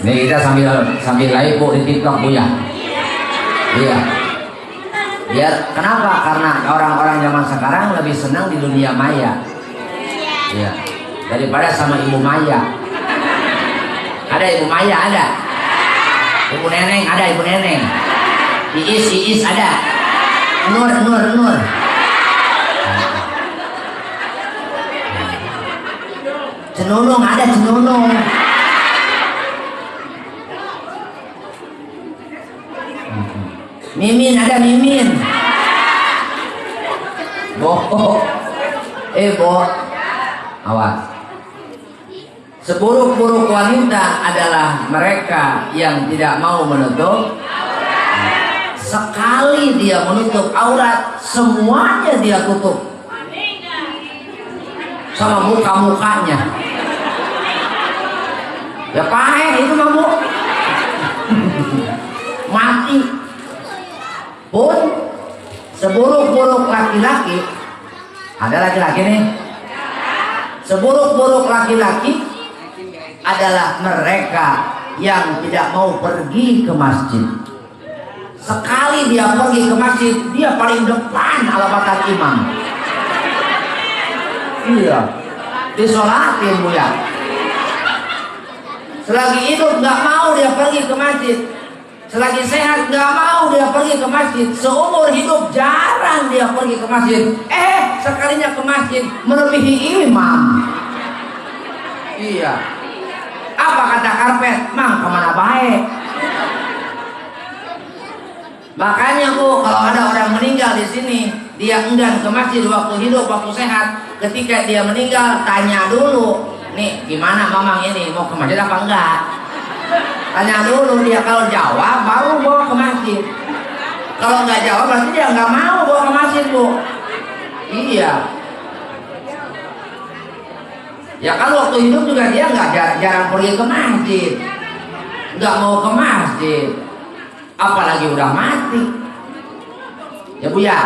Nih kita sambil live Bu di TikTok Bu ya. Iya. Ya kenapa? Karena orang-orang zaman sekarang lebih senang di dunia maya. Iya. Daripada sama ibu Maya. Ada ibu Maya ada. Ibu Neneng ada ibu Neneng. Iis ada. Nur. Cenunung ada cenunung. Mimin ada Mimin. Bo. Awas. Seburuk-buruk wanita adalah mereka yang tidak mau menutup. Sekali dia menutup aurat, semuanya dia tutup. Sama muka-mukanya. Ya pahe itu mah Bu. Mati. Pun seburuk-buruk laki-laki, ada laki-laki nih. Seburuk-buruk laki-laki adalah mereka yang tidak mau pergi ke masjid. Sekali dia pergi ke masjid, dia paling depan alabatan imam. Iya, disolatin Bu ya. Selagi hidup nggak mau dia pergi ke masjid. Selagi sehat nggak mau dia pergi ke masjid. Seumur hidup jarang dia pergi ke masjid. Sekalinya ke masjid melebihi imam. Iya. Apa kata karpet? Mang kemana baik? Makanya Bu, kalau ada orang meninggal di sini, dia enggan ke masjid waktu hidup, waktu sehat. Ketika dia meninggal, tanya dulu, nih gimana mamang ini, mau ke masjid apa enggak? Tanya dulu, dia kalau jawab baru bawa ke masjid. Kalau nggak jawab berarti dia nggak mau bawa ke masjid Bu. Iya. Ya kalau waktu hidup juga dia nggak jarang pergi ke masjid, nggak mau ke masjid, apalagi udah mati. Ya Bu ya,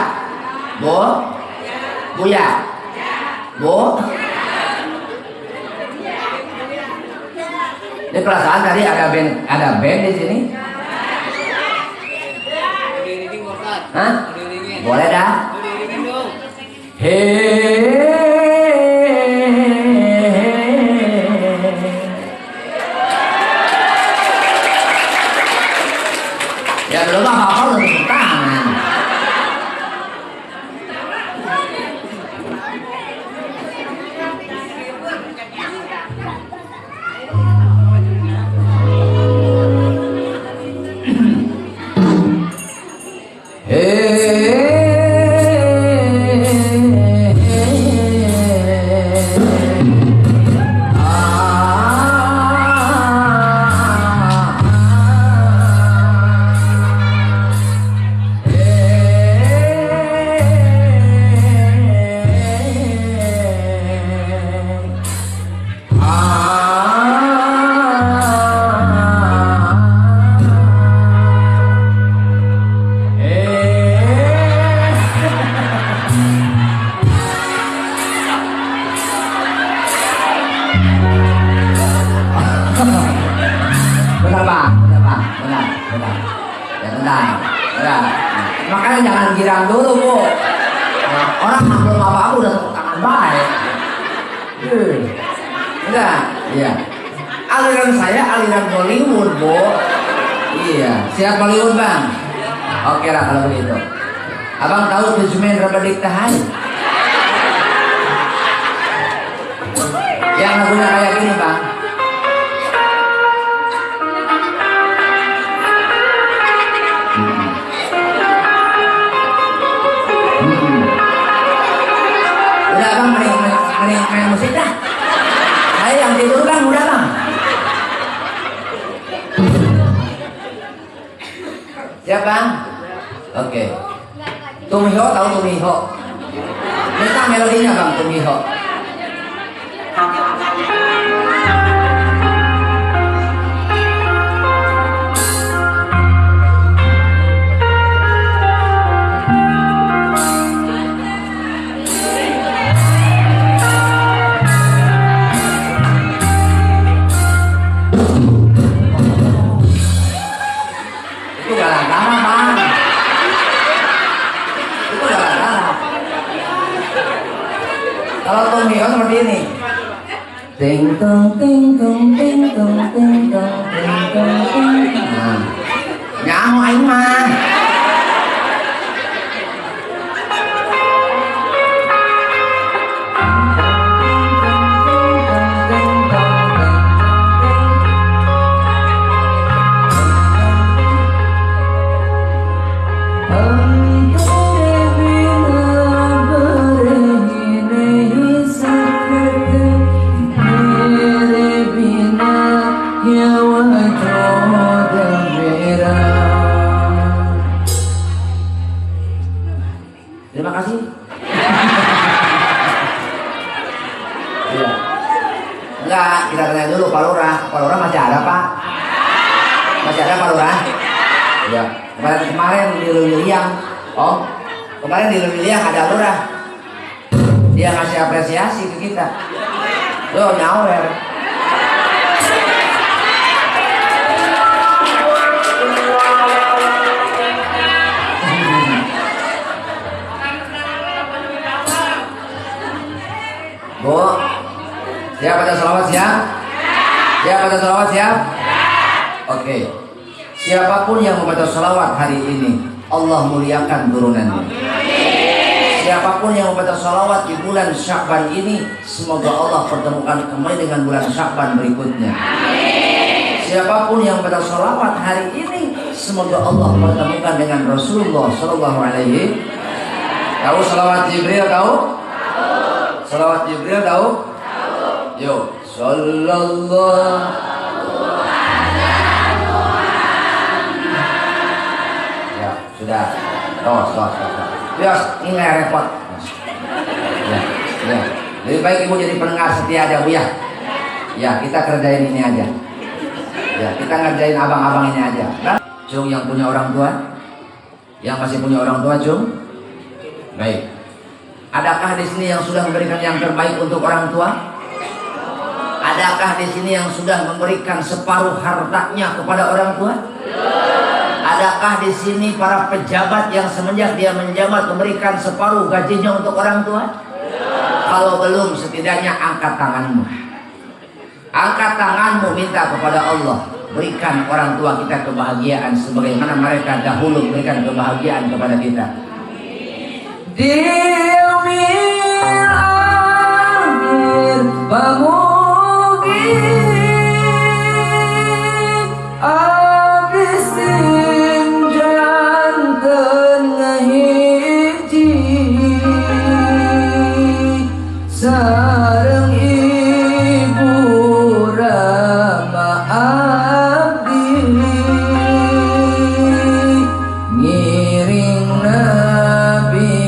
Bu ya, Bu. Ini perasaan tadi ada band di sini. Hah? Boleh dah. Ya belum apa-apa udah tepuk tangan. Makanya jangan girang dulu Bu. Orang belum apa-apa udah tepuk tangan baik. Enggak, iya. Aliran saya aliran Bollywood Bu. Iya, siap Bollywood Bang. Oke lah kalau begitu. Abang tahu Tujmen Rabadik Tahan? Yang lagunya kayak gini Bang. Udah Bang, main musik dah. Saya yang tidur Bang, udah Bang. Siap Bang? Oke. Tumiho tahu Tumiho? Minta melodinya Bang, Tumiho. Romeo seperti ini. Ting tong ting tong ting tong ting tong ting tong ting. Nah, nyaho aing mah. Terima kasih. Iya. Enggak, kita tanya dulu Pak Lurah. Pak Lurah masih ada Pak? Masih ada Pak Lurah? Iya. Kemarin di Lewiliang, oh, kemarin di Lewiliang ada Lurah. Dia ngasih apresiasi ke kita. Loh, nyawer. Bu, siap baca salawat siap? Siap baca salawat siap? Oke. Siapapun yang membaca salawat hari ini, Allah muliakan turunannya. Siapapun yang membaca salawat di bulan Sya'ban ini, semoga Allah pertemukan kembali dengan bulan Sya'ban berikutnya. Siapapun yang membaca salawat hari ini, semoga Allah pertemukan dengan Rasulullah Sallallahu Alaihi. Tahu salawat Jibril tahu? Salawat Jibril tahu? Yo, sallallahu. Ya, sudah. Tos. Bias, ini nggak repot. Ya. Lebih baik ibu jadi pendengar setia aja bu ya. Ya, kita kerjain ini aja. Ya, kita ngerjain abang-abang ini aja. Cung yang punya orang tua, yang masih punya orang tua, cung. Baik. Adakah di sini yang sudah memberikan yang terbaik untuk orang tua? Adakah di sini yang sudah memberikan separuh hartanya kepada orang tua? Adakah di sini para pejabat yang semenjak dia menjabat memberikan separuh gajinya untuk orang tua? Kalau belum, setidaknya angkat tanganmu. Angkat tanganmu, minta kepada Allah, berikan orang tua kita kebahagiaan sebagaimana mereka dahulu memberikan kebahagiaan kepada kita. Di yaumil akhir bamugi abisin jantan ngahiji sareng ibu rama abdi ngiring nabi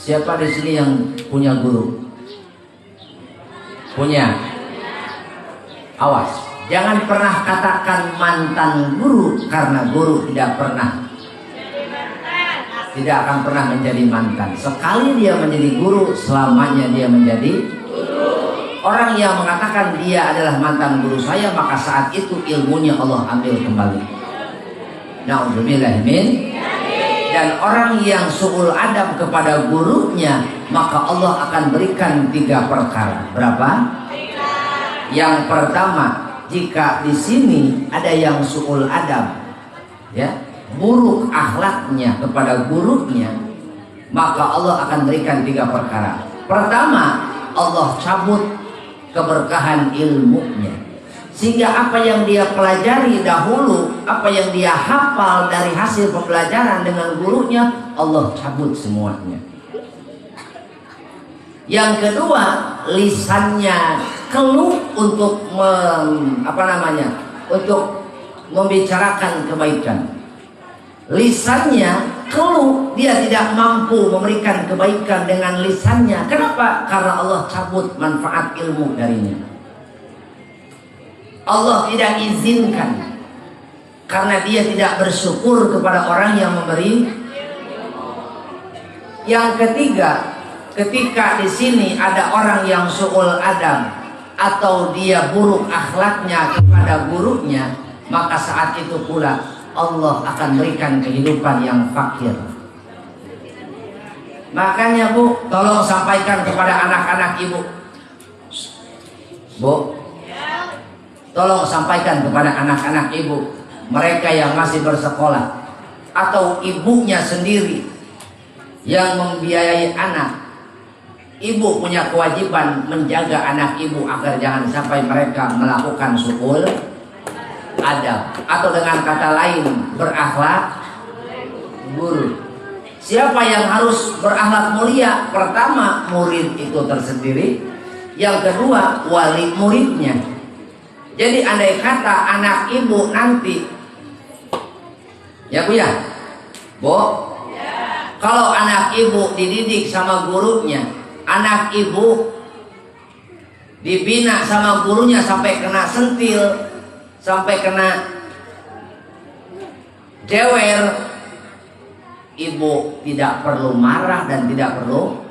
Siapa di sini yang punya guru? Punya? Awas, jangan pernah katakan mantan guru, karena guru tidak akan pernah menjadi mantan. Sekali dia menjadi guru, selamanya dia menjadi guru. Orang yang mengatakan dia adalah mantan guru saya, maka saat itu ilmunya Allah ambil kembali. Na'udzubillah min. Dan orang yang su'ul adab kepada gurunya, maka Allah akan berikan 3 perkara. Berapa? 3. Yang pertama, jika di sini ada yang su'ul adab, ya, buruk akhlaknya kepada gurunya, maka Allah akan berikan 3 perkara. Pertama, Allah cabut keberkahan ilmunya. Sehingga apa yang dia pelajari dahulu, apa yang dia hafal dari hasil pembelajaran dengan gurunya, Allah cabut semuanya. Yang kedua, lisannya keluh untuk untuk membicarakan kebaikan. Lisannya keluh, dia tidak mampu memberikan kebaikan dengan lisannya. Kenapa? Karena Allah cabut manfaat ilmu darinya. Allah tidak izinkan, karena dia tidak bersyukur kepada orang yang memberi. Yang ketiga, ketika di sini ada orang yang su'ul adab atau dia buruk akhlaknya kepada gurunya, maka saat itu pula Allah akan berikan kehidupan yang fakir. Makanya Bu, tolong sampaikan kepada anak-anak Ibu. Bu, tolong sampaikan kepada anak-anak Ibu, mereka yang masih bersekolah atau ibunya sendiri yang membiayai anak. Ibu punya kewajiban menjaga anak ibu agar jangan sampai mereka melakukan su'ul adab, atau dengan kata lain berakhlak buruk. Siapa yang harus berakhlak mulia? Pertama, murid itu tersendiri. Yang kedua, wali muridnya. Jadi andai kata anak ibu nanti, ya Bu ya, Bu, kalau anak ibu dididik sama gurunya, anak ibu dibina sama gurunya sampai kena sentil, sampai kena jewer, ibu tidak perlu marah dan tidak perlu.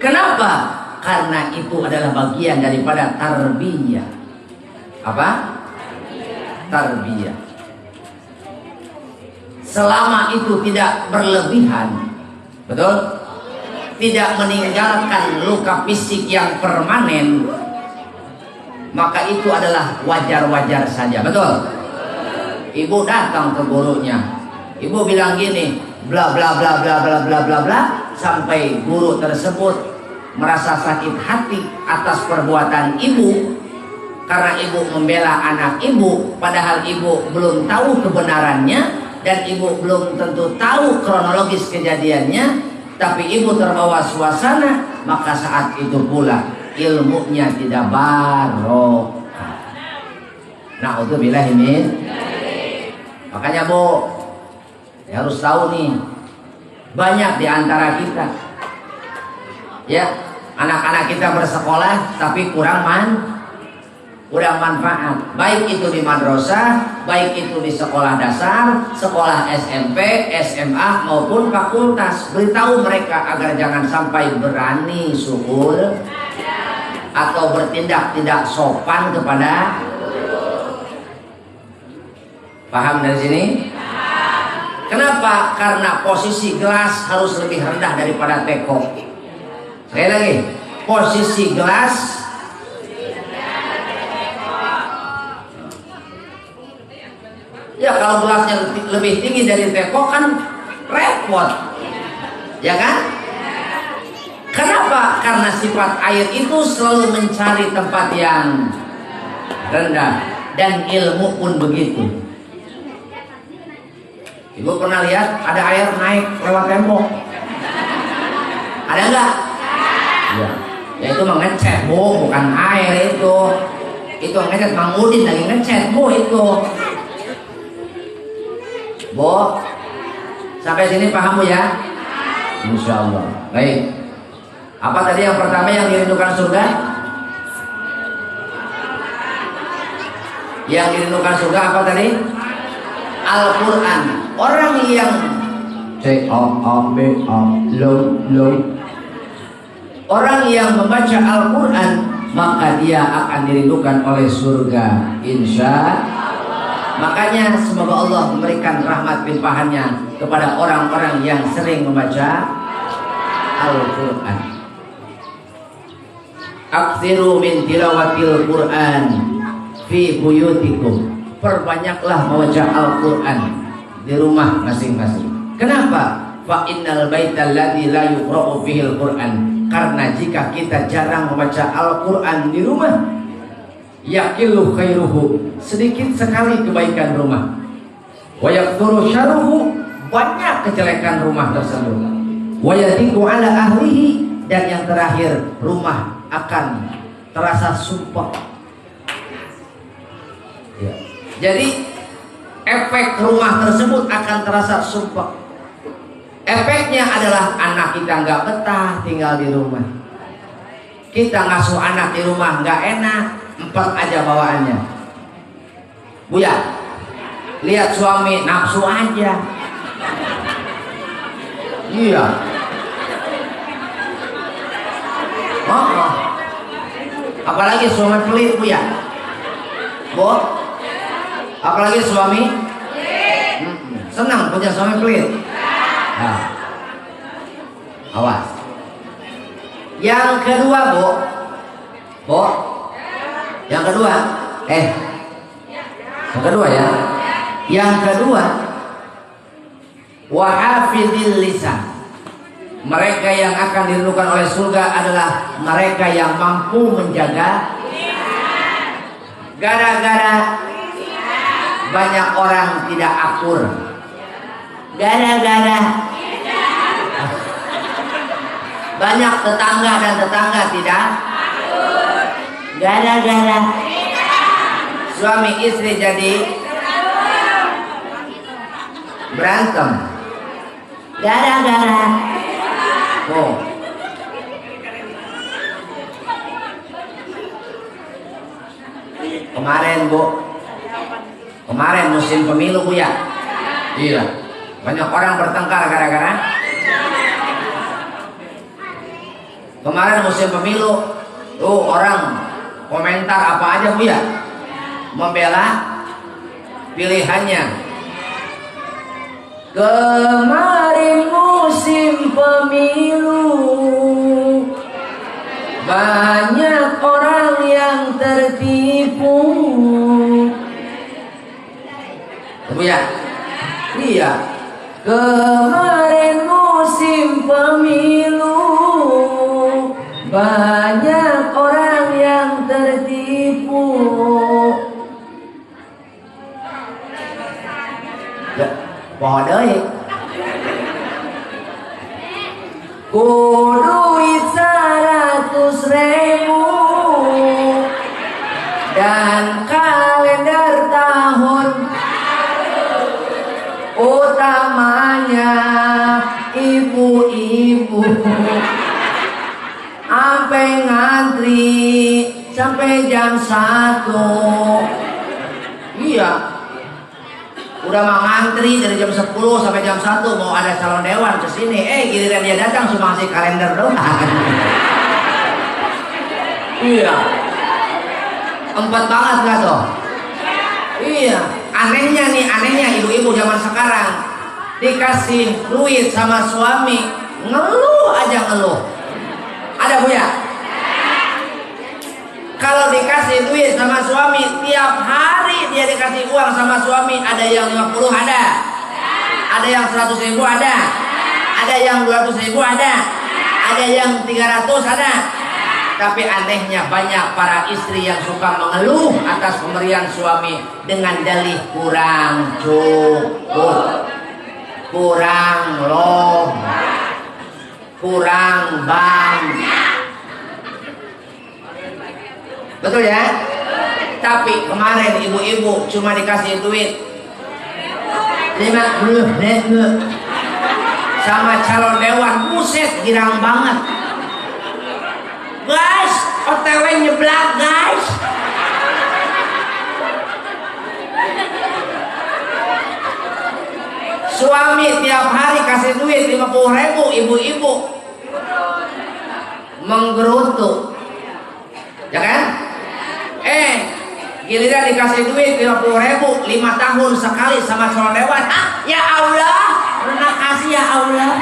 Kenapa? Karena itu adalah bagian daripada tarbiyah. Apa? Tarbiyah. Selama itu tidak berlebihan, betul? Tidak meninggalkan luka fisik yang permanen, maka itu adalah wajar-wajar saja, betul? Ibu datang ke gurunya, ibu bilang gini, bla bla bla bla bla bla bla bla, sampai guru tersebut merasa sakit hati atas perbuatan ibu karena ibu membela anak ibu, padahal ibu belum tahu kebenarannya dan ibu belum tentu tahu kronologis kejadiannya, tapi ibu terbawa suasana, maka saat itu pula ilmunya tidak barokah. Na'udzubillah min. Makanya Bu, ya harus tahu nih, banyak di antara kita, ya, anak-anak kita bersekolah tapi kurang manfaat, baik itu di madrasah, baik itu di sekolah dasar, sekolah SMP, SMA maupun fakultas. Beritahu mereka agar jangan sampai berani su'ul atau bertindak tidak sopan kepada. Paham dari sini? Kenapa? Karena posisi gelas harus lebih rendah daripada teko. Sekali lagi, posisi gelas ya, kalau gelasnya lebih tinggi dari teko kan repot, ya kan? Kenapa? Karena sifat air itu selalu mencari tempat yang rendah, dan ilmu pun begitu. Ibu pernah lihat ada air naik lewat tembok? Ada enggak? Ya, ya itu mengecek Bu, bukan air itu. Itu ngecek, Mang Udin lagi ngecek Bu itu. Bu, sampai sini paham Bu ya? Insya Allah. Baik. Apa tadi yang pertama yang dirindukan surga? Yang dirindukan surga apa tadi? Al-Quran. Orang yang orang yang membaca Al-Quran, maka dia akan dirindukan oleh surga, insya Allah. Makanya semoga Allah memberikan rahmat limpahannya kepada orang-orang yang sering membaca Al-Quran. Aktsiru min tilawatil Quran fi buyutikum. Perbanyaklah membaca Al-Quran di rumah masing-masing. Kenapa? Fa innal baital ladzi la yuqra'u fihil Quran. Karena jika kita jarang membaca Al-Quran di rumah, yaqilu khairuhu, sedikit sekali kebaikan rumah, wa yakthuru syarruhu, banyak kejelekan rumah tersebut, wa yatiqu ala ahlihi, Dan yang terakhir, rumah akan terasa sumpah. Ya. Jadi efek rumah tersebut akan terasa sumpah. Efeknya adalah anak kita nggak betah tinggal di rumah. Kita ngasuh anak di rumah nggak enak, 4 aja bawaannya. Buya, lihat suami nafsu aja. Iya. Oh. Apalagi suami pelit, Buya. Bu, apalagi suami senang punya suami pelit. Nah, awas. Yang kedua, Bu, yang kedua, yang kedua ya. Yang kedua, wahafidil lisan. Mereka yang akan dirindukan oleh surga adalah mereka yang mampu menjaga. Gara-gara banyak orang tidak akur. Gara-gara banyak tetangga dan tetangga tidak akur. Gara-gara suami istri jadi berantem. Gara-gara kemarin, Bu, kemarin musim pemilu, Bu ya. Iya, banyak orang bertengkar gara-gara kemarin musim pemilu. Tuh orang komentar apa aja, Bu ya, membela pilihannya. Kemarin musim pemilu, banyak orang yang tertipu. Bu ya? Iya. Kemarin musim pemilu, banyak orang yang tertipu. Bỏ đời duit 100.000 dan kalender tahun utamanya ibu-ibu sampai ngantri sampai jam 1. Iya, udah mau ngantri dari jam 10 sampai jam 1 mau ada calon dewan kesini. Giliran dia datang cuma ngasih kalender doang. Iya, empat banget gak tuh? Iya, anehnya ibu-ibu zaman sekarang dikasih duit sama suami ngeluh aja ngeluh. Ada, Bu ya? Kalau dikasih duit sama suami, tiap hari dia dikasih uang sama suami, ada yang 50 ada yang 100.000 ada yang 200.000 ada yang 300 ada. Tapi anehnya banyak para istri yang suka mengeluh atas pemberian suami dengan dalih kurang cukup, kurang loh, kurang banyak. Betul ya? Tapi kemarin ibu-ibu cuma dikasih duit 50.000 sama calon dewan. Buset, girang banget. Guys, OTW nyeblak guys. Suami tiap hari kasih duit 50.000, ibu-ibu menggerutu, ya kan? Giliran dikasih duit 50.000 5 tahun sekali sama calon dewan. Ya Allah, terima kasih ya Allah,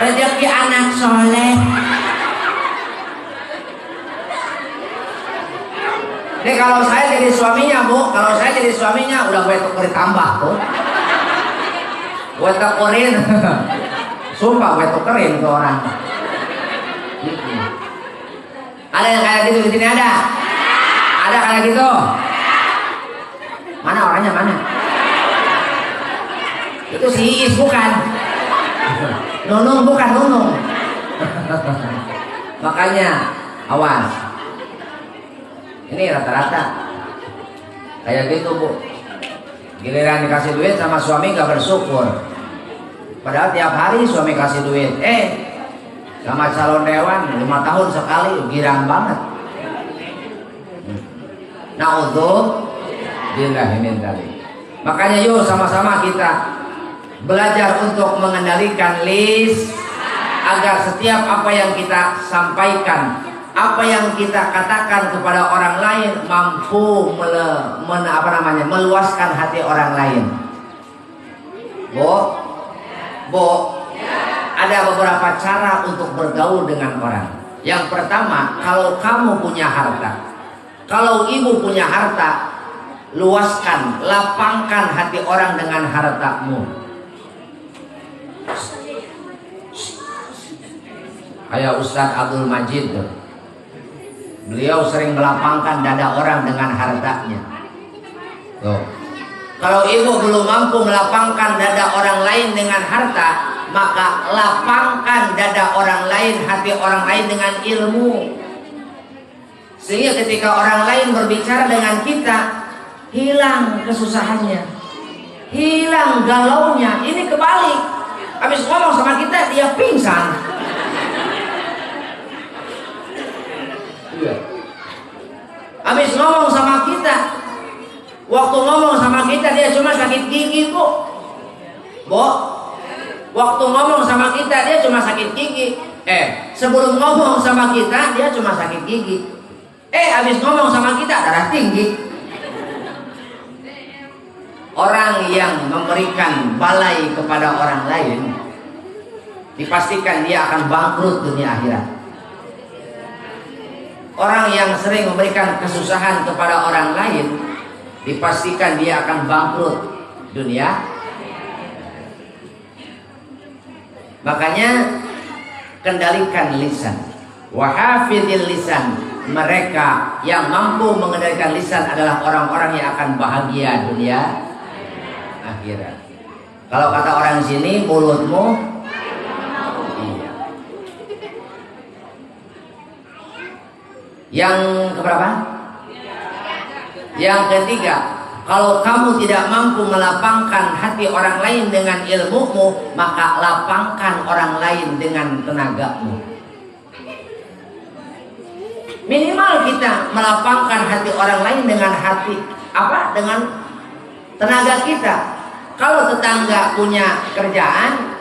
rezeki anak soleh. Nih kalau saya jadi suaminya, Bu, kalau saya jadi suaminya udah gue tukerin tambah tuh, gue tukerin. Sumpah gue tukerin ke orang. Ada yang kayak gitu di sini ada? Ada kayak gitu? Mana orangnya mana? Itu si Iis bukan? Nunung bukan Nunung. Makanya awas. Ini rata-rata kayak gitu bu. Giliran dikasih duit sama suami gak bersyukur. Padahal tiap hari suami kasih duit. Sama calon dewan 5 tahun sekali, girang banget. Na'udzubillah min dzalik. Makanya yuk sama-sama kita belajar untuk mengendalikan agar setiap apa yang kita sampaikan, apa yang kita katakan kepada orang lain mampu meluaskan hati orang lain. Bu, ada beberapa cara untuk bergaul dengan orang. Yang pertama, kalau kamu punya harta, kalau ibu punya harta, luaskan, lapangkan hati orang dengan hartamu. Kayak Ustadz Abdul Majid tuh. Beliau sering melapangkan dada orang dengan hartanya. Tuh. Kalau ibu belum mampu melapangkan dada orang lain dengan harta, maka lapangkan dada orang lain, hati orang lain dengan ilmu. Sehingga ketika orang lain berbicara dengan kita, hilang kesusahannya, hilang galaunya. Ini kebalik. Habis ngomong sama kita, dia pingsan. Habis ngomong sama kita, waktu ngomong sama kita dia cuma sakit gigi bu. Waktu ngomong sama kita dia cuma sakit gigi. Sebelum ngomong sama kita dia cuma sakit gigi. Habis ngomong sama kita darah tinggi. Orang yang memberikan balai kepada orang lain, dipastikan dia akan bangkrut dunia akhirat. Orang yang sering memberikan kesusahan kepada orang lain, dipastikan dia akan bangkrut dunia. Makanya kendalikan lisan. Wahafidil lisan. Mereka yang mampu mengendalikan lisan adalah orang-orang yang akan bahagia dunia akhirat. Kalau kata orang sini, mulutmu Yang keberapa? Yang ketiga, kalau kamu tidak mampu melapangkan hati orang lain dengan ilmumu, maka lapangkan orang lain dengan tenagamu. Minimal kita melapangkan hati orang lain dengan dengan tenaga kita. Kalau tetangga punya kerjaan,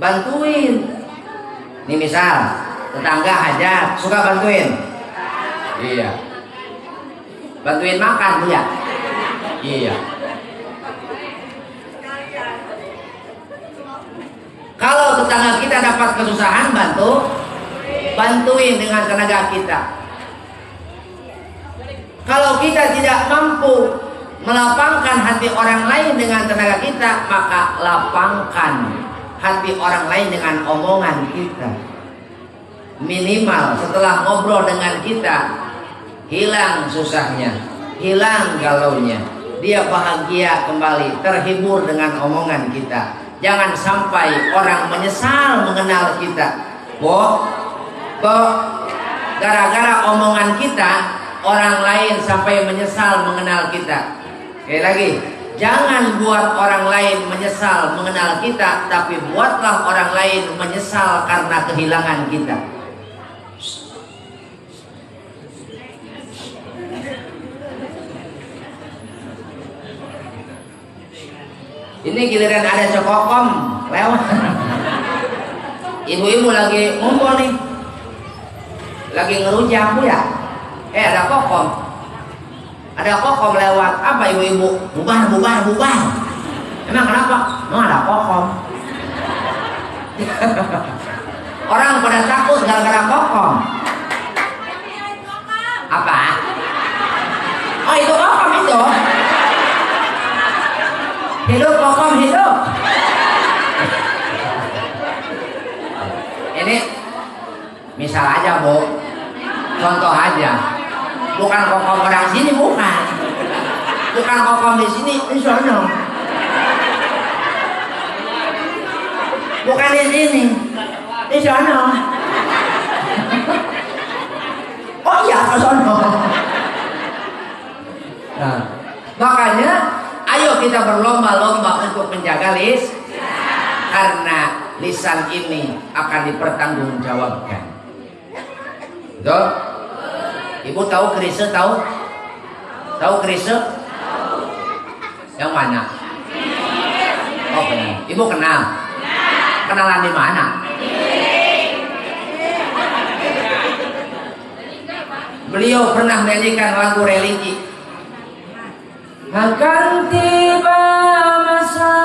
bantuin. Ini misal tetangga hajat, suka bantuin? Iya. Bantuin makan dia? Iya. Kalau tetangga kita dapat kesusahan, bantuin dengan tenaga kita. Kalau kita tidak mampu melapangkan hati orang lain dengan tenaga kita, maka lapangkan hati orang lain dengan omongan kita. Minimal setelah ngobrol dengan kita, hilang susahnya, hilang galaunya, dia bahagia kembali, terhibur dengan omongan kita. Jangan sampai orang menyesal mengenal kita. Gara-gara omongan kita, orang lain sampai menyesal mengenal kita. Sekali lagi, jangan buat orang lain menyesal mengenal kita, tapi buatlah orang lain menyesal karena kehilangan kita. Ini giliran ada cokokom lewat. Ibu-ibu lagi ngumpul nih, lagi ngerujak bu ya. Ada kokom, lewat. Apa ibu-ibu? Bubar. Emang kenapa? Emang ada kokom. Orang pada takut gara-gara kokom. Apa? Oh itu kokom itu. Hidup kokom hidup. Ini misal aja bu, contoh aja. Bukan kokom orang sini, bukan kokom di sini, di sono. Bukan di sini. Di sana. Oh iya, ke sana. Nah, makanya ayo kita berlomba-lomba untuk menjaga karena lisan ini akan dipertanggungjawabkan. Betul? Ibu tahu kerise tahu? Tahu kerise? Yang mana? Oh kenal. Ibu kenal? Kenalan di mana? Beliau pernah menyanyikan lagu religi. Akan tiba masa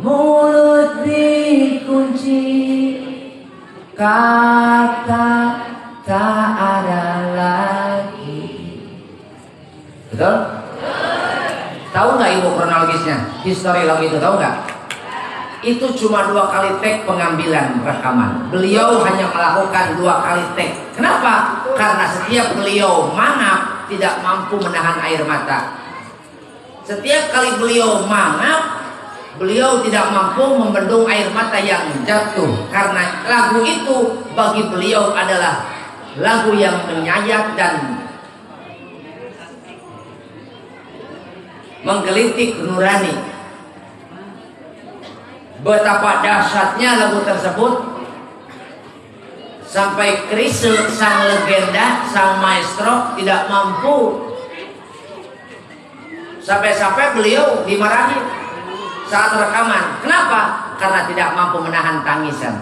mulut dikunci, kata tak ada lagi. Betul? Tahu nggak ibu kronologisnya? Histori lagu itu tahu nggak? Itu cuma 2 kali take pengambilan rekaman. Beliau hanya melakukan 2 kali take. Kenapa? Karena setiap beliau mangap tidak mampu menahan air mata. Setiap kali beliau mangap, beliau tidak mampu membendung air mata yang jatuh. Karena lagu itu bagi beliau adalah lagu yang menyayat dan menggelitik nurani. Betapa dahsyatnya lagu tersebut sampai Chrisye sang legenda, sang maestro tidak mampu. Sampai-sampai beliau dimarahi saat rekaman. Kenapa? Karena tidak mampu menahan tangisan.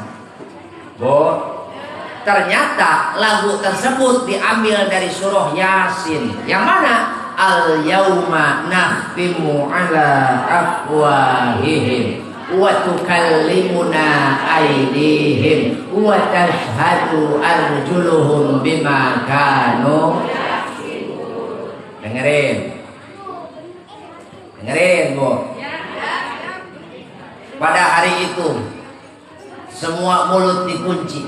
Ternyata lagu tersebut diambil dari surah Yasin. Yang mana? Al-yauma nakhtimu ala afwahihim wa tukallimuna aydihim wa tashhadu arjuluhum bima kanu. Dengerin Bu. Pada hari itu semua mulut dikunci.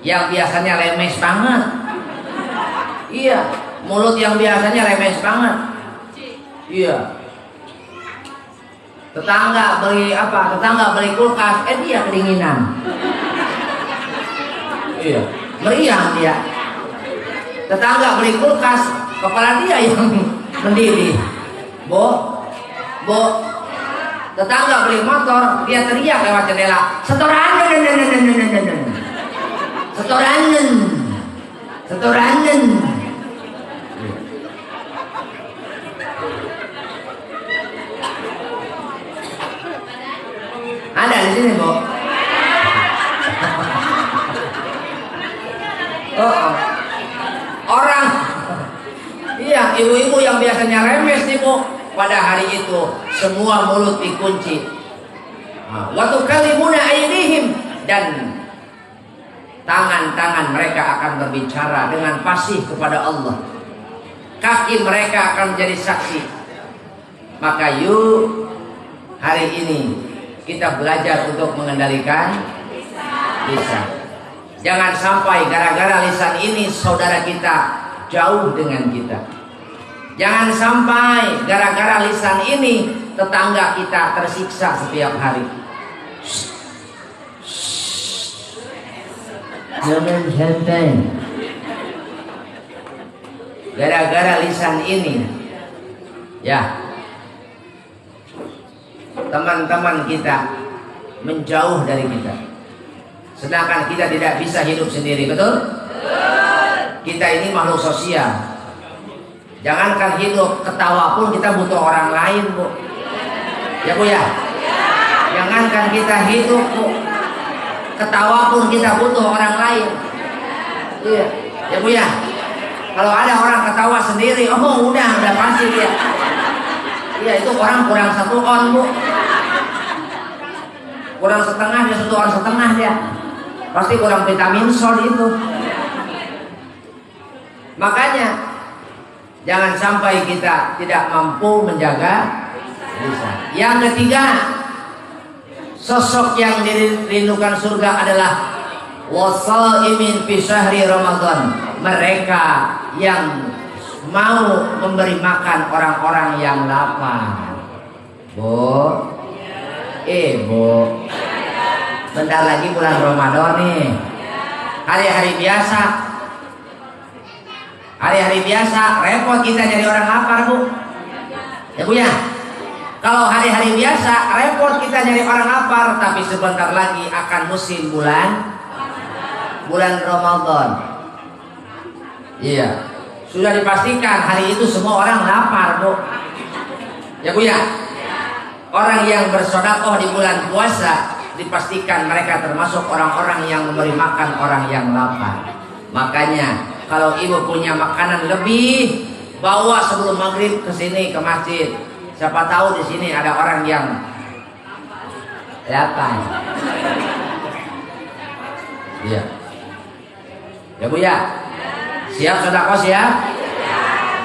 Yang biasanya lemes banget. Iya, mulut yang biasanya lemes banget. Iya. Tetangga beli apa? Tetangga beli kulkas, dia kedinginan. Iya, meriang dia. Tetangga beli kulkas, kepala dia yang mendidih. Bu. Tetangga beli motor, dia teriak lewat jendela. Setoran. Ada di sini, Bu. Orang, iya, ibu-ibu yang biasanya remes nih, Bu. Pada hari itu semua mulut dikunci. Waktu kalimuna aydihim, dan tangan-tangan mereka akan berbicara dengan fasih kepada Allah. Kaki mereka akan menjadi saksi. Maka yuk hari ini kita belajar untuk mengendalikan lisan. Jangan sampai gara-gara lisan ini saudara kita jauh dengan kita. Jangan sampai gara-gara lisan ini tetangga kita tersiksa setiap hari. Jangan sampai gara-gara lisan ini, ya, teman-teman kita menjauh dari kita. Sedangkan kita tidak bisa hidup sendiri, betul? Kita ini makhluk sosial. Jangankan hidup, ketawa pun kita butuh orang lain, Bu. Ya, Bu ya? Jangankan kita hidup, Bu. Ketawa pun kita butuh orang lain. Iya. Ya, Bu ya? Kalau ada orang ketawa sendiri, udah pasti dia. Iya, itu orang kurang 1 on, Bu. Kurang setengah, dia 1 on setengah dia. Pasti kurang vitamin sol itu. Makanya jangan sampai kita tidak mampu menjaga lisan. Yang ketiga, sosok yang dirindukan surga adalah wasaimin fi syahri Ramadan. Mereka yang mau memberi makan orang-orang yang lapar. Bu. Bentar lagi bulan Ramadan nih. Hari-hari biasa. Hari-hari biasa repot kita jadi orang lapar, Bu. Ya Bu ya. Kalau hari-hari biasa repot kita jadi orang lapar, tapi sebentar lagi akan musim bulan Ramadan. Iya. Sudah dipastikan hari itu semua orang lapar, Bu. Ya Bu ya. Orang yang bersedekah di bulan puasa dipastikan mereka termasuk orang-orang yang memberi makan orang yang lapar. Makanya kalau ibu punya makanan lebih, bawa sebelum maghrib ke sini ke masjid. Siapa tahu di sini ada orang yang lapar. Iya. Ya Bu ya. Siap sedekah siap?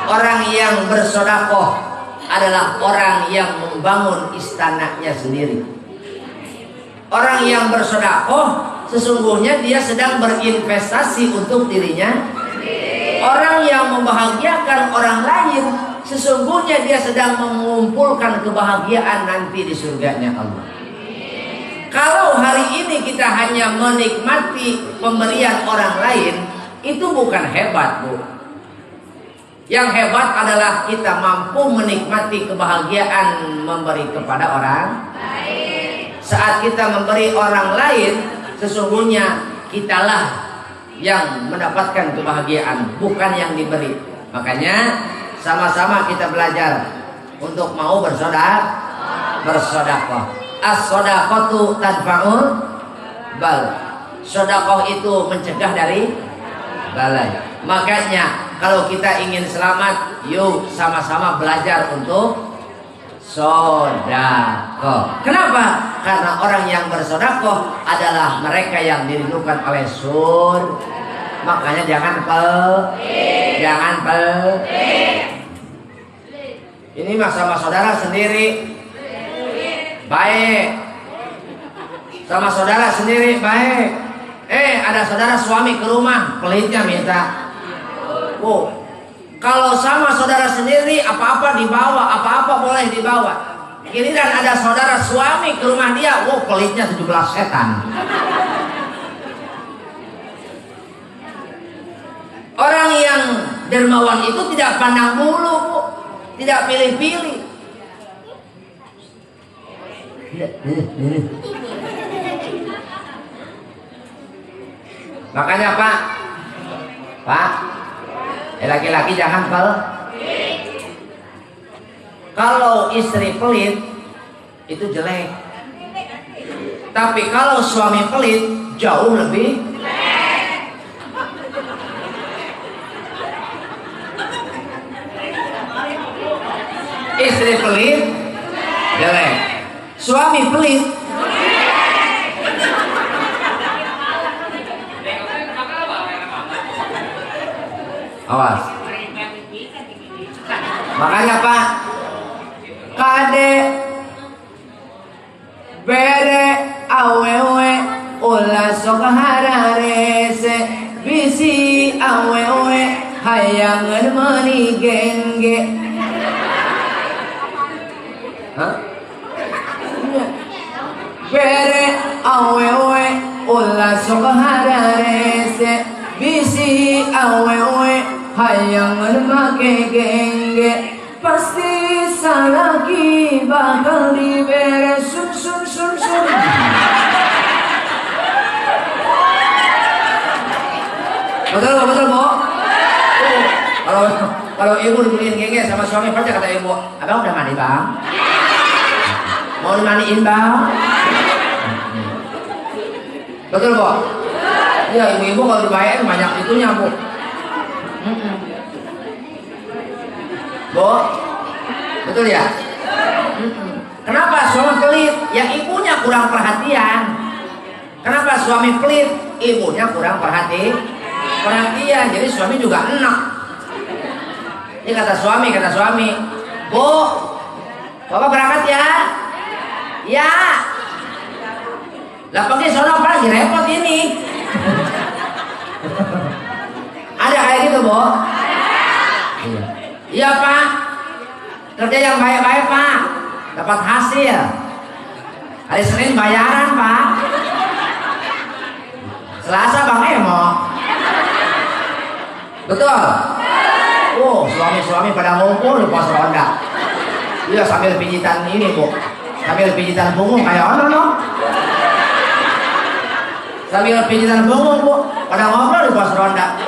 Orang yang bersedekah adalah orang yang membangun istananya sendiri. Orang yang bersedekah sesungguhnya dia sedang berinvestasi untuk dirinya. Orang yang membahagiakan orang lain sesungguhnya dia sedang mengumpulkan kebahagiaan nanti di surganya Allah. Kalau hari ini kita hanya menikmati pemberian orang lain, itu bukan hebat, Bu. Yang hebat adalah kita mampu menikmati kebahagiaan memberi kepada orang lain. Saat kita memberi orang lain, sesungguhnya kitalah yang mendapatkan kebahagiaan, bukan yang diberi. Makanya sama-sama kita belajar untuk mau bersedekah. As-shadaqatu tadfa'ul bal. Sedekah itu mencegah dari balai. Makanya kalau kita ingin selamat, yuk sama-sama belajar untuk sedekah. Kenapa? Karena orang yang bersedekah adalah mereka yang dirindukan oleh surga. Makanya jangan pelit. Ini mah sama saudara sendiri baik, sama saudara sendiri baik. Ada saudara suami ke rumah, pelitnya minta. Kalau sama saudara sendiri apa-apa dibawa, apa-apa boleh dibawa. Giliran ada saudara suami ke rumah dia, pelitnya 17 setan. Orang yang dermawan itu tidak pandang bulu, Bu. Tidak pilih-pilih. Makanya Pak, laki-laki jangan pelit. Kalau istri pelit itu jelek. Tapi kalau suami pelit jauh lebih jelek. Istri pelit jelek. Suami pelit. Awas. Makanya Pak, kade bere awewe ulah sok hararese bisi awewe hayangan mani gengge. Bere awewe ulah sok hararese bisi awewe hayangan make gengge. Pasti salaki bakal dibere sun. Betul Bu. Kalau ibu dibeliin gengge sama suami pasti kata ibu, abang udah mandi bang? Mau dimandiin bang? Betul Bu? Ya ibu-ibu kalau dibayarin banyak itunya Bu. Bu, betul ya? Kenapa suami pelit? Ya ibunya kurang perhatian. Kenapa suami pelit? Ibunya kurang perhatian. Jadi suami juga enak. Ini kata suami, Bu, Bapak berangkat ya? Ya. Lah pergi sono apa lagi repot ini? Ada kayak gitu, Bu? Iya Pak, kerja yang baik-baik Pak, dapat hasil. Hari Senin bayaran Pak. Selasa Bang Emo. Betul? Suami-suami pada ngumpul di pos ronda. Iya, sambil pijitan ini, Bu. Sambil pijitan punggung kayak ono. Sambil pijitan punggung, Bu. Pada ngobrol di pos ronda.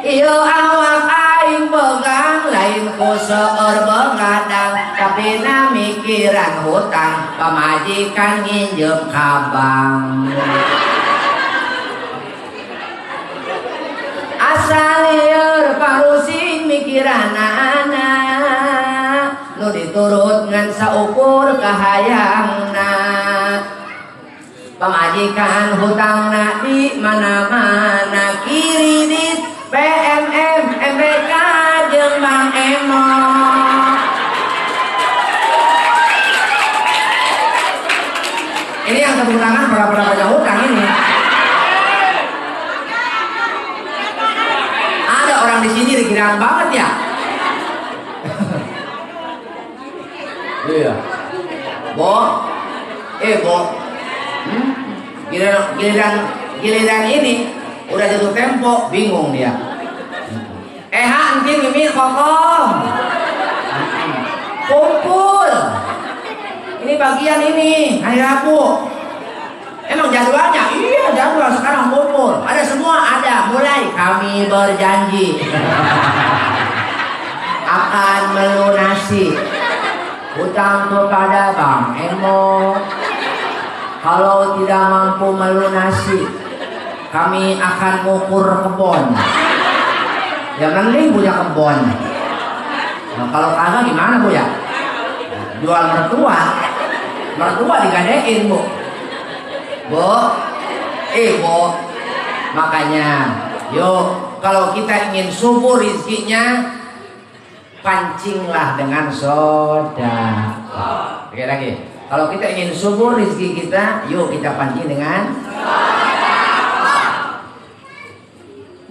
Iya awak aing pegang lain ku seueur begadang, tapi na mikiran hutang pamajikan nginjem kabang. Asal lieur parusing mikiran anak, nu diturut ngan saukur kahayangna. Pamajikan hutangna di mana-mana, kiridit PMM, MBK, jeung Bang Emo. Ini yang tepuk tangan para punya hutang ini. Ada orang di sini dikiraan banget ya. Iya. Bo, Bo. Giliran ini udah jatuh tempo, bingung dia. Anjing Mimin kokom. Kumpul. Ini bagian ini hari Rabu. Emang jadwalnya? Iya jadwal sekarang kumpul. Ada semua ada. Mulai kami berjanji akan melunasi hutang kepada Bang Emo. Kalau tidak mampu melunasi, kami akan mengukur kebun. Yang penting punya kebun. Nah, kalau kagak gimana Bu ya? Jual mertua digadein Bu. Bu, makanya, yuk kalau kita ingin subur rezekinya, pancinglah dengan sedekah. Oke lagi. Kalau kita ingin subur rezeki kita, yuk kita pancing dengan sedekah.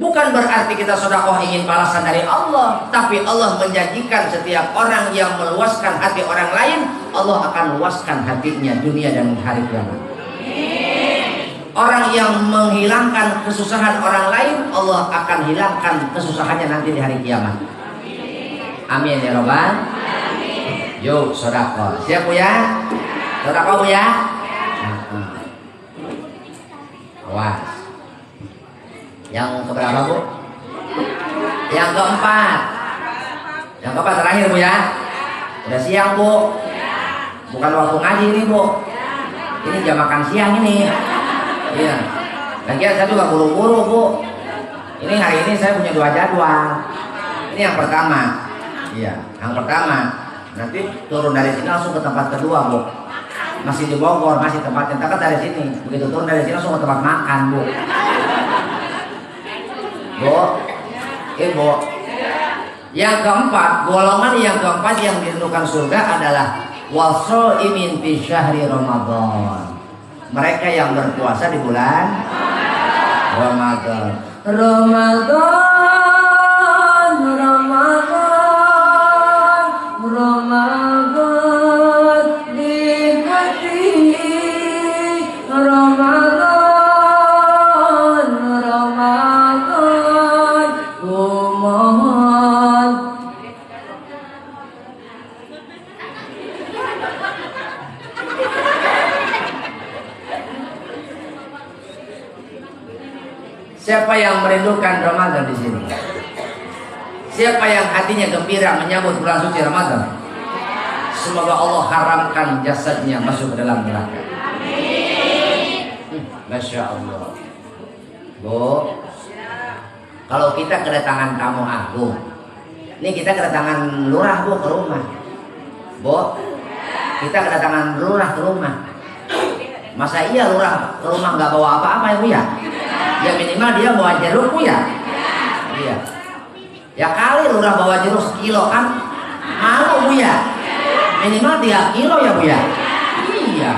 Bukan berarti kita sedekah ingin balasan dari Allah, tapi Allah menjanjikan setiap orang yang meluaskan hati orang lain, Allah akan luaskan hatinya dunia dan hari kiamat. Orang yang menghilangkan kesusahan orang lain, Allah akan hilangkan kesusahannya nanti di hari kiamat. Amin ya Rabbal. Yuk sedekah. Siap Bu ya? Sedekah Bu ya? Awas. Yang keberapa Bu? Yang keempat. Yang keempat terakhir Bu ya? Udah siang Bu? Bukan waktu ngaji ini Bu. Ini jam makan siang ini. Iya. Lagian saya juga buru-buru Bu. Ini hari ini saya punya 2 jadwal. Ini yang pertama. Iya, yang pertama. Nanti turun dari sini langsung ke tempat kedua Bu. Masih di Bogor, masih tempatnya dekat dari sini. Begitu turun dari sini langsung ke tempat makan Bu. Bu. Yang keempat, golongan yang keempat yang dirindukan surga adalah wasaimin fi syahri Ramadan. Mereka yang berpuasa di bulan Ramadan. Di hati Ramadan, ku mohon. Siapa yang merindukan Ramadan di sini? Siapa yang hatinya gembira menyambut bulan suci Ramadan? Semoga Allah haramkan jasadnya masuk ke dalam neraka. Masya Allah. Bu, kalau kita kedatangan tamu agung, ini kita kedatangan lurah Bu ke rumah. Bu, kita kedatangan lurah ke rumah. Masa iya lurah ke rumah nggak bawa apa-apa ya Bu ya? Ya minimal dia bawa jeruk Bu ya? Iya. Ya kali lurah bawa jeruk sekilo kan? Mau Bu ya? Minimal 3 kilo ya Bu ya? Iya.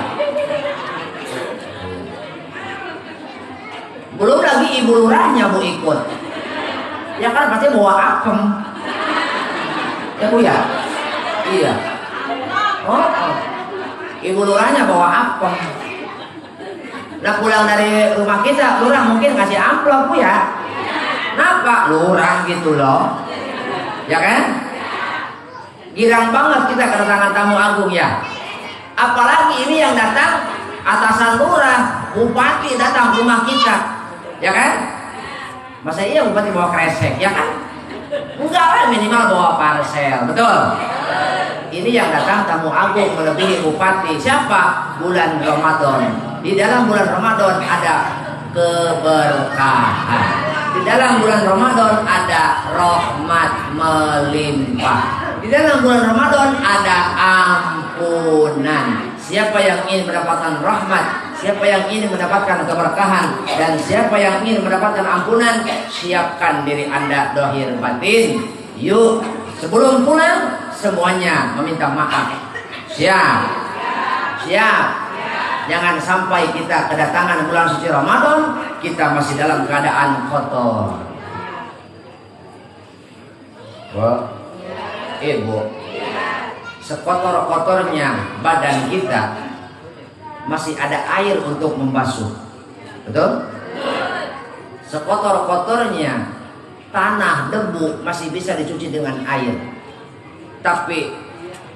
Belum lagi ibu lurahnya Bu ikut. Ya kan pasti bawa apem. Ya Bu ya? Iya. Oh. Ibu lurahnya bawa apem. Nah pulang dari rumah kita, lurah mungkin kasih amplop Bu ya. Kenapa? Lurah gitu loh. Ya kan? Girang banget kita kedatangan tamu agung ya. Apalagi ini yang datang atasan lurah, bupati datang ke rumah kita. Ya kan? Masa iya bupati bawa kresek, ya kan? Enggak lah, minimal bawa parcel, betul? Ini yang datang tamu agung melebihi bupati. Siapa? Bulan Ramadan. Di dalam bulan Ramadan ada keberkahan. Di dalam bulan Ramadan ada rahmat melimpah. Di dalam bulan Ramadan ada ampunan. Siapa yang ingin mendapatkan rahmat, siapa yang ingin mendapatkan keberkahan, dan siapa yang ingin mendapatkan ampunan, siapkan diri Anda dohir batin. Yuk, sebelum pulang semuanya meminta maaf. Siap? Siap. Jangan sampai kita kedatangan bulan suci Ramadan kita masih dalam keadaan kotor. Bu, Ibu, sekotor-kotornya badan kita masih ada air untuk membasuh. Betul? Sekotor-kotornya tanah, debu masih bisa dicuci dengan air. Tapi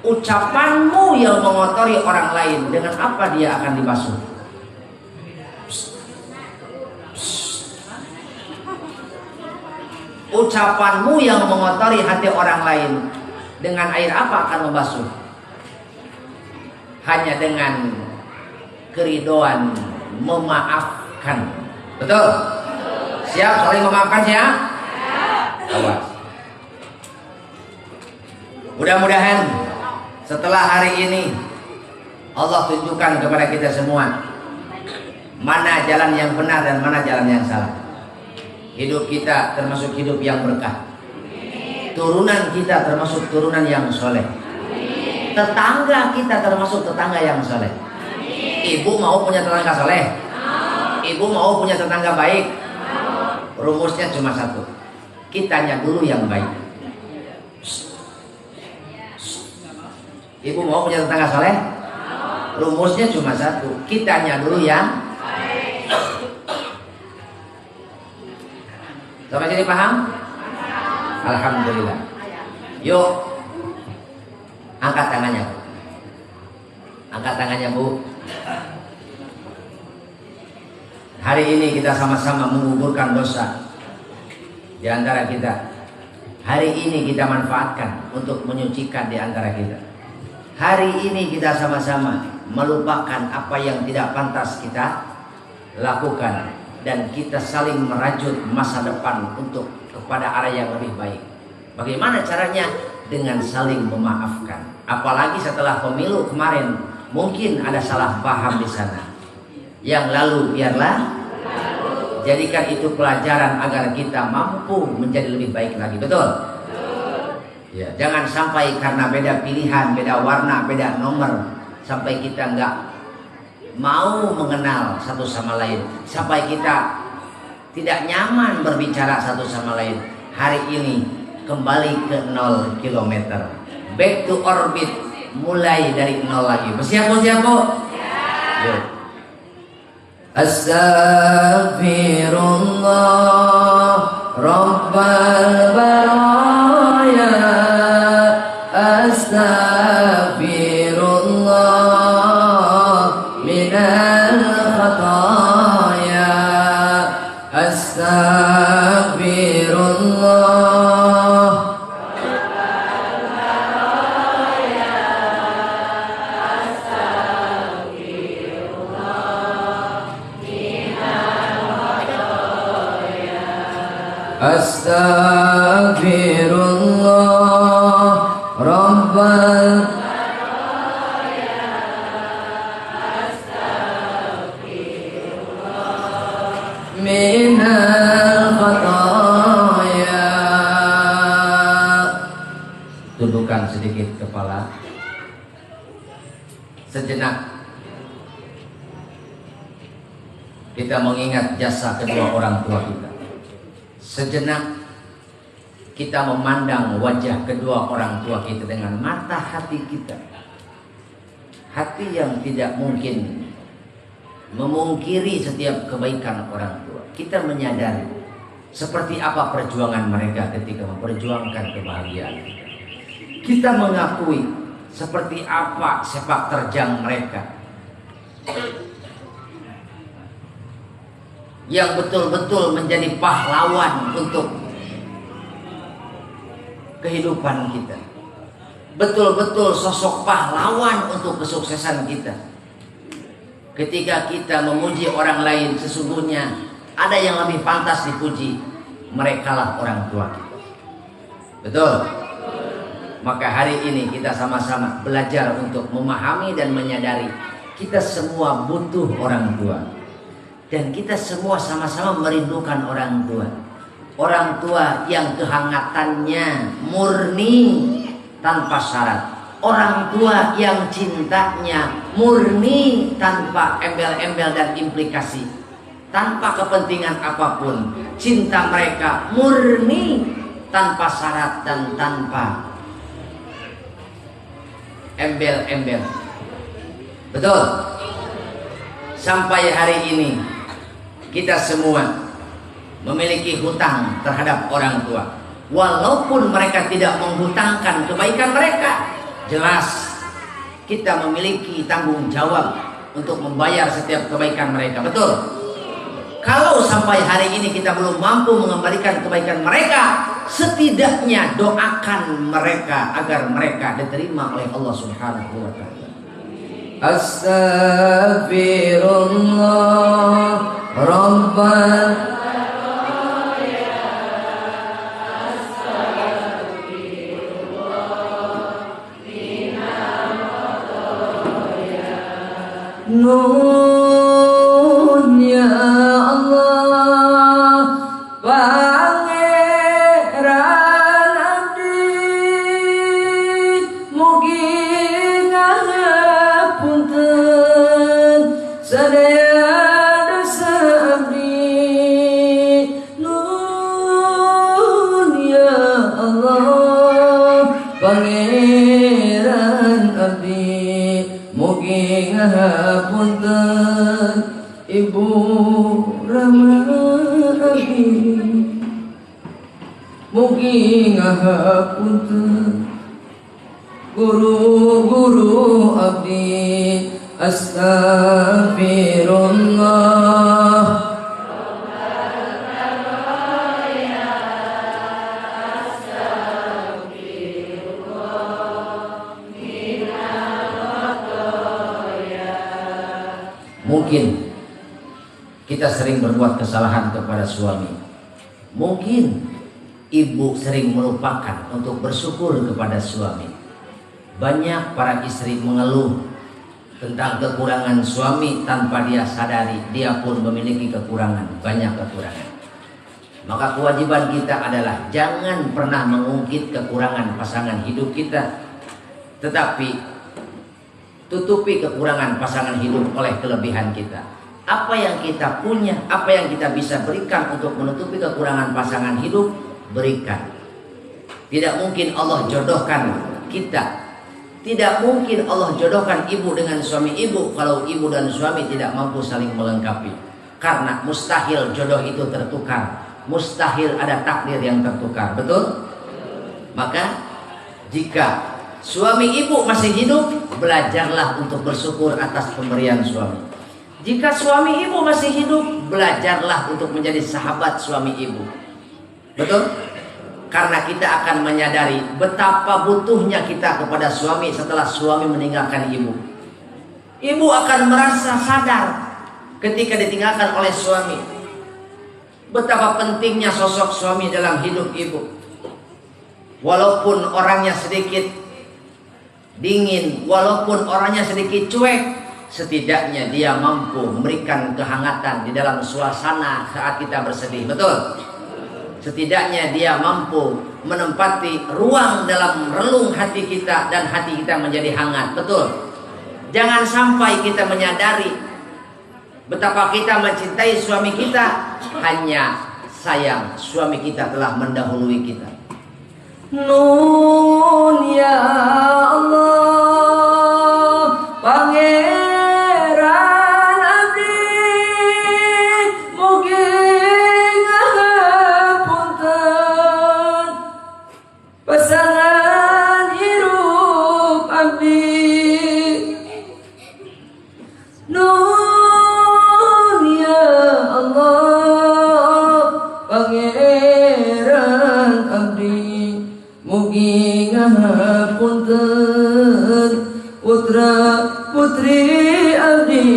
ucapanmu yang mengotori orang lain, dengan apa dia akan dibasuh? Ucapanmu yang mengotori hati orang lain, dengan air apa akan membasuh? Hanya dengan keridoan memaafkan. Betul? Siap saling memaafkan ya? Awas. Mudah-mudahan setelah hari ini Allah tunjukkan kepada kita semua mana jalan yang benar dan mana jalan yang salah. Hidup kita termasuk hidup yang berkah. Turunan kita termasuk turunan yang soleh. Tetangga kita termasuk tetangga yang soleh. Ibu mau punya tetangga soleh? Ibu mau punya tetangga baik? Rumusnya cuma satu. Kitanya dulu yang baik. Ibu mau punya tetangga soleh? Rumusnya cuma satu. Kitanya dulu yang baik. Sampai sini paham? Alhamdulillah. Yuk, angkat tangannya. Angkat tangannya Bu. Hari ini kita sama-sama menguburkan dosa di antara kita. Hari ini kita manfaatkan untuk menyucikan di antara kita. Hari ini kita sama-sama melupakan apa yang tidak pantas kita lakukan, dan kita saling merajut masa depan untuk kepada arah yang lebih baik. Bagaimana caranya? Dengan saling memaafkan. Apalagi setelah pemilu kemarin, mungkin ada salah paham di sana. Yang lalu biarlah, jadikan itu pelajaran agar kita mampu menjadi lebih baik lagi. Betul? Ya, jangan sampai karena beda pilihan, beda warna, beda nomor, sampai kita nggak mau mengenal satu sama lain, sampai kita tidak nyaman berbicara satu sama lain. Hari ini kembali ke 0 km, back to orbit, mulai dari 0 lagi. Bersiap Bu? Yuk. Astaghfirullah Rabbal baraya, astaghfirullah minal khataya, astaghfirullah Rabbal baraya, astaghfirullah minal khataya, astaghfirullah Rabbal baraya, astaghfirullah minal khataya. Tundukkan sedikit kepala. Sejenak kita mengingat jasa kedua orang tua kita. Sejenak kita memandang wajah kedua orang tua kita dengan mata hati kita. Hati yang tidak mungkin memungkiri setiap kebaikan orang tua. Kita menyadari seperti apa perjuangan mereka ketika memperjuangkan kebahagiaan kita. Kita mengakui seperti apa sepak terjang mereka yang betul-betul menjadi pahlawan untuk kehidupan kita. Betul-betul sosok pahlawan untuk kesuksesan kita. Ketika kita memuji orang lain, sesungguhnya ada yang lebih pantas dipuji. Merekalah orang tua kita. Betul? Maka hari ini kita sama-sama belajar untuk memahami dan menyadari kita semua butuh orang tua. Dan kita semua sama-sama merindukan orang tua. Orang tua yang kehangatannya murni tanpa syarat. Orang tua yang cintanya murni tanpa embel-embel dan implikasi, tanpa kepentingan apapun. Cinta mereka murni tanpa syarat dan tanpa embel-embel. Betul? Sampai hari ini kita semua memiliki hutang terhadap orang tua. Walaupun mereka tidak menghutangkan kebaikan mereka, jelas kita memiliki tanggung jawab untuk membayar setiap kebaikan mereka. Betul? Kalau sampai hari ini kita belum mampu mengembalikan kebaikan mereka, setidaknya doakan mereka agar mereka diterima oleh Allah Subhanahu wa taala. Astaghfirullah Rabbana Nun ya Allah Pangeran abdi mugi ngapunten sadaya dosa abdi. Nun ya Allah Pangeran abdi mugi ngapunten Ibu Rama abdi mugi ngapunten guru-guru abdi. Astagfirullah Mungkin kita sering berbuat kesalahan kepada suami. Mungkin ibu sering melupakan untuk bersyukur kepada suami. Banyak para istri mengeluh tentang kekurangan suami tanpa dia sadari dia pun memiliki kekurangan, banyak kekurangan. Maka kewajiban kita adalah jangan pernah mengungkit kekurangan pasangan hidup kita, tetapi tutupi kekurangan pasangan hidup oleh kelebihan kita. Apa yang kita punya, apa yang kita bisa berikan untuk menutupi kekurangan pasangan hidup, berikan. Tidak mungkin Allah jodohkan kita. Tidak mungkin Allah jodohkan ibu dengan suami ibu kalau ibu dan suami tidak mampu saling melengkapi. Karena mustahil jodoh itu tertukar. Mustahil ada takdir yang tertukar. Betul? Maka jika suami ibu masih hidup, belajarlah untuk bersyukur atas pemberian suami. Jika suami ibu masih hidup, belajarlah untuk menjadi sahabat suami ibu. Betul? Karena kita akan menyadari betapa butuhnya kita kepada suami setelah suami meninggalkan ibu. Ibu akan merasa sadar ketika ditinggalkan oleh suami. Betapa pentingnya sosok suami dalam hidup ibu. Walaupun orangnya sedikit dingin, walaupun orangnya sedikit cuek, setidaknya dia mampu memberikan kehangatan di dalam suasana saat kita bersedih. Betul? Setidaknya dia mampu menempati ruang dalam relung hati kita dan hati kita menjadi hangat. Betul? Jangan sampai kita menyadari betapa kita mencintai suami kita, hanya sayang suami kita telah mendahului kita. Nun ya Allah Pangeran abdi ngapunten putra putri abdi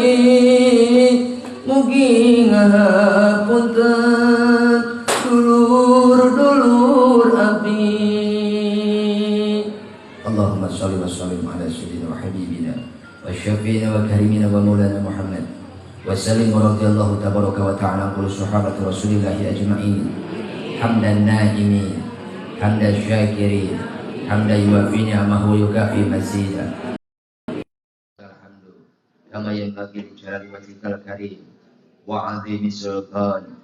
mugi ngapunten dulur-dulur abdi. Allahumma shalli wa sallim ala sayyidina wa habibina wa syafiina wa karimina wa maulana Muhammad wa sallim wa radiyallahu tabaraka wa ta'ala kullu sahabati rasulillahi ajma'in hamdan na'imin hamdan syakirin hamdan yuwafi ni'amahu yukafi mazida alhamdulillah kama yanbaghi li jalali wajhikal karim wa 'azimi sultan.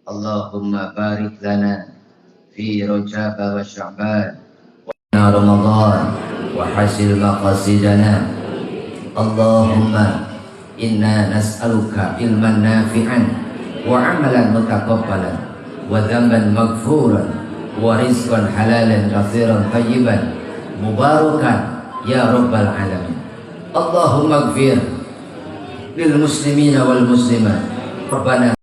Allahumma barik lana fi Rajab wa Sya'ban wa Ramadan wa hasil maqasidana. Allahumma inna nas'aluka ilman nafi'an wa 'amalan mutaqabbalan wa dhanban maghfuran wa rizqan halalan katsiran tayyiban mubarakan ya rabbal alamin. Allahumma ighfir lil muslimina wal muslimat rabbana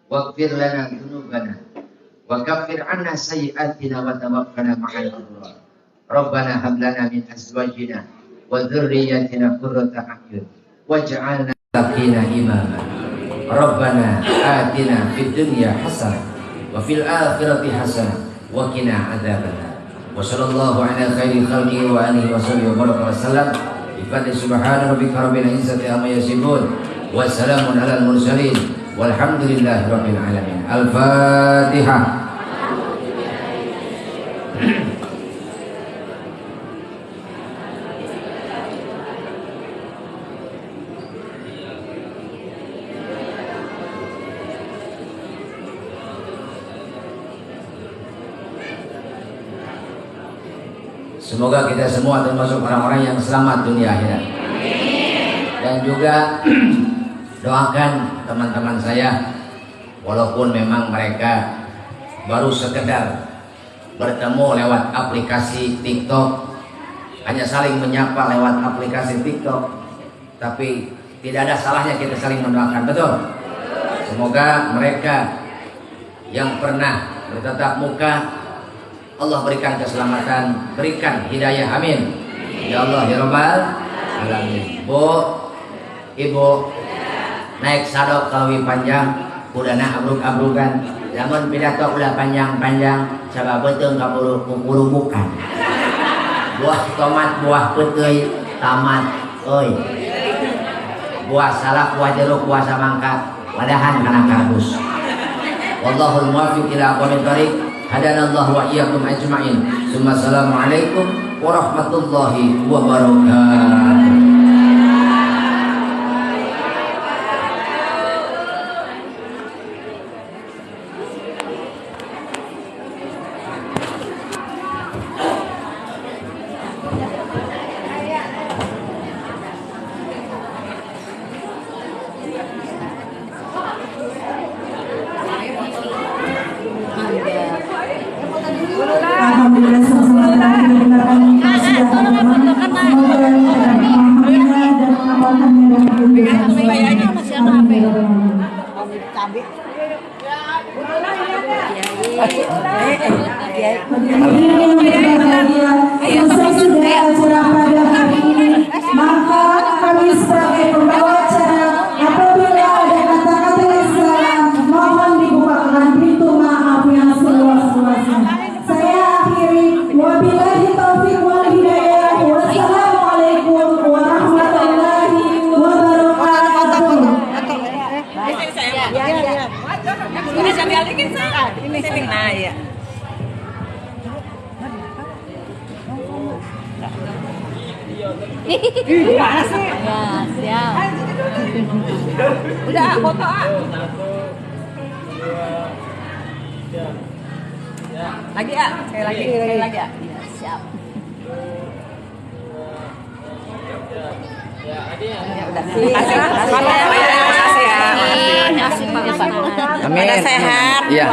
waghfir lana dzunubana wa kaffir 'anna sayyi'atina wa tawaffana ma'al abrar. Rabbana hab lana min azwajina wa dhurriyyatina qurrata a'yun waj'alna lil imama. Rabbana atina fid dunya hasanah wa fil akhirati hasanah wa qina adzabannar. Wa sallallahu ala khairi khalqihi wa alihi wa sahbihi wa baraka wa sallam. Bi fadli subhana rabbika rabbil izzati amma yasifun wa salamun alal mursalin walhamdulillahi rabbil alamin. Al-Fatihah. Semoga kita semua termasuk orang-orang yang selamat dunia akhirat. Dan juga doakan teman-teman saya, walaupun memang mereka baru sekedar bertemu lewat aplikasi TikTok, hanya saling menyapa lewat aplikasi TikTok, tapi tidak ada salahnya kita saling mendoakan, betul? Semoga mereka yang pernah bertatap muka Allah berikan keselamatan, berikan hidayah, amin ya Allah ya Rabbal alamin. Bu, ibu naik sadok kawi panjang kudana abruk-abrukan, namun pidato ulah panjang-panjang sabab betul kaburu bukan buah tomat buah putih tamat oi buah salak buah jeruk buah samangka wadahan kana kardus. Wallahul muwaffiq ila aqwamit thoriq. Hadanallahu wa iyyakum ajma'in. Assalamualaikum warahmatullahi wabarakatuh. Udah foto lagi ya, sekali lagi ya. Siap. Ya, udah. Makasih ya. Amin. Sehat. Iya.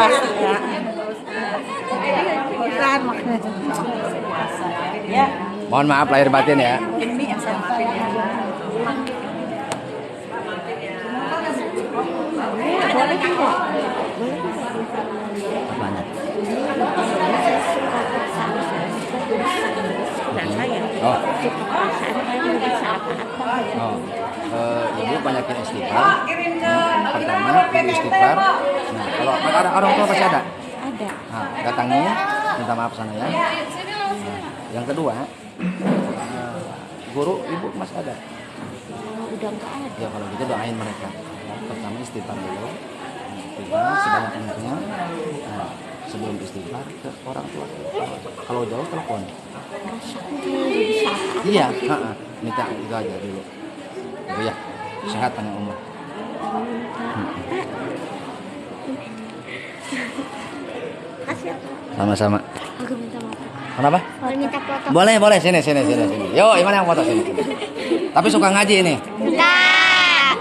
Ya. Mohon maaf lahir batin ya. Ini yang saya maafin ya. Boleh tidak? Boleh. Oh. Suka perasaan kayak mau bisa apa-apa. Oh. Ibu banyakin istighfar. Pertama istighfar. Nah, kalau ada orang tua pasti ada. Ada. Nah, datangi, minta maaf sana ya. Nah, yang kedua, guru ibu masih ada. Udah nggak ada. Ya kalau gitu doain mereka. Pertama istighfar dulu. Istighfar sebanyak-banyaknya. Nah, sebelum istighfar ke orang tua. Kalau jauh telepon. Rasakan kayak bisa apa-apa. Iya, minta itu aja dulu. Ibu ya, sehat panjang umur. Kasih apa? Sama-sama. Aku minta maaf. Kenapa? Boleh minta foto? Boleh, sini. Yo, gimana yang foto sini? Tapi suka ngaji ini. Enggak.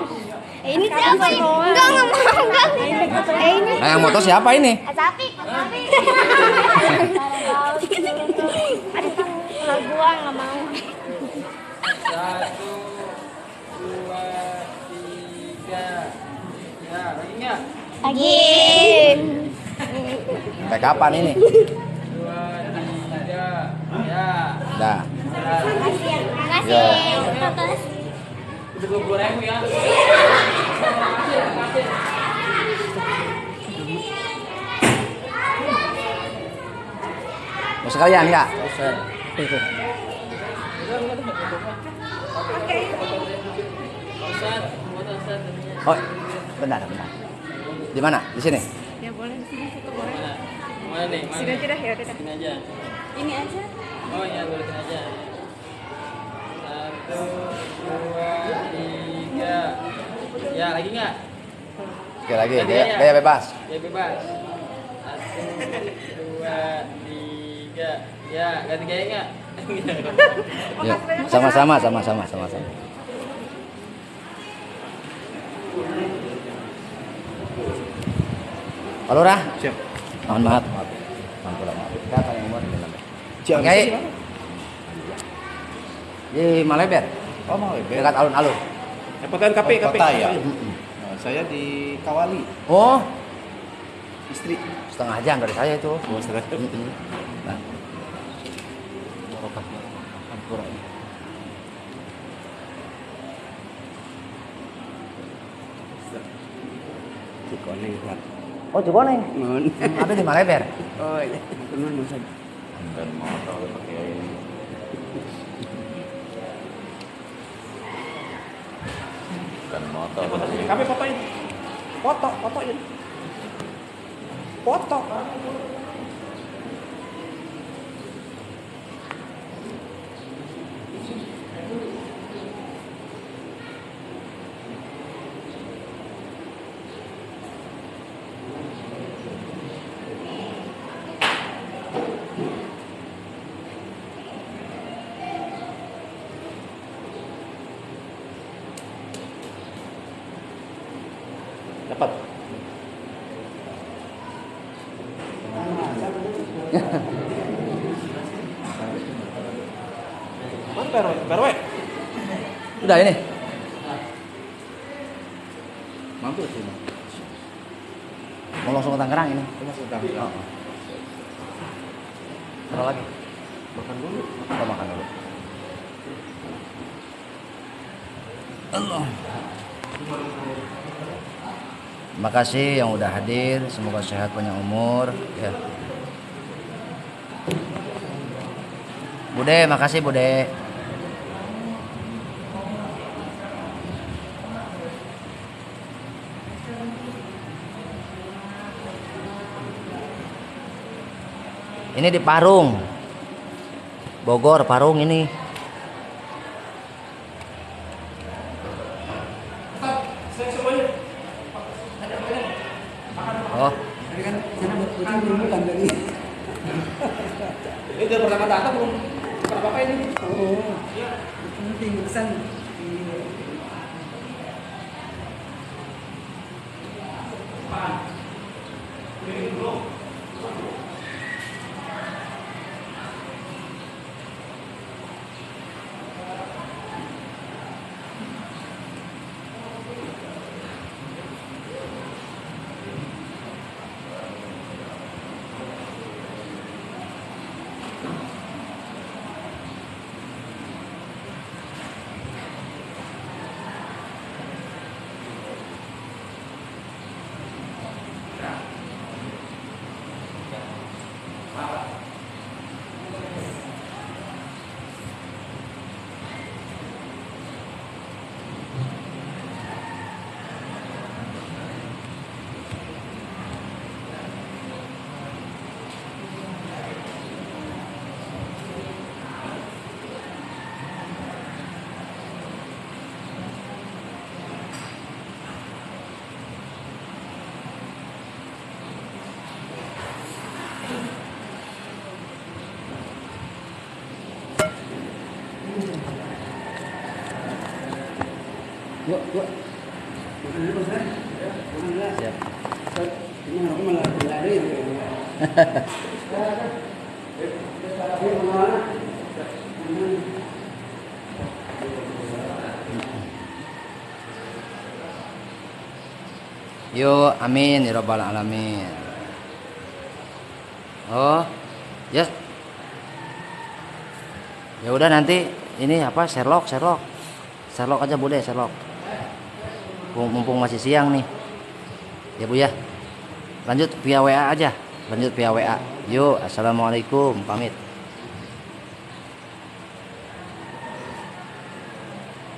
Ini siapa? Enggak mau. Enggak. Ini. Nah, yang foto siapa ini? Sapi. Aduh, kalau gua nggak mau. 1, 2, 3. Ya, lagi nggak? Lagi. Sampai kapan ini? 2, 3. Ya. Dah. Makasih. Udah 20.000 ya. Mau sekalian enggak? Oh, bentar. Di mana? Di sini? Ya boleh di sini foto boleh. Mana nih? Sini aja dah, ya udah dah. Sini aja. Ini aja. Oh ya, tulisin aja. 1, 2, 3. Ya, lagi nggak? Oke, lagi. Gaya bebas. Ya bebas. 1, 2, 3. Ya, ganti gaya nggak? Yuk, sama-sama. Halo, Rah. Siap. Mohon maaf. Kita tanya umur ini namanya. Siapa Oke. sih, Bang? Di Maleber, Oh, mau ya. dekat alun-alun. Poten KP. Kota ya? Mm-mm. Nah, saya di Kawali, Oh, istri. setengah jam dari saya itu. Oh, setengah jam. Mm-mm. Nah. Barokah. Ampura. Cikoneng plat. Oh, Cikoneng. Nun. Apa di Maleber? Oh, iya. Nun Nusan. Dan motor pakai dan motor pakai KP fotoin. Fotoin. Foto. Dapat. Mana perwe? Udah ini. Mampir sini. Mau langsung ke Tangerang ini. Cuma sedang. Taruh lagi. Makan dulu. Kita makan dulu. Allah. Terima kasih yang udah hadir. Semoga sehat panjang umur. Ya. Bude, makasih Bude. Ini di Parung, Bogor, Parung ini. Oh, Ini udah pertama datang belum? Pernah apa ini? Yuk, yuk. Makan dulu, Mas. Makan dulu. Siap. Ini aku malah lari. Yuk, amin ya rabbal alamin. Oh, ya. Ya udah nanti ini apa Sherlock aja Bu deh, Sherlock. Mumpung masih siang nih. Ya Bu ya. Lanjut via WA aja. Yuk, assalamualaikum, pamit.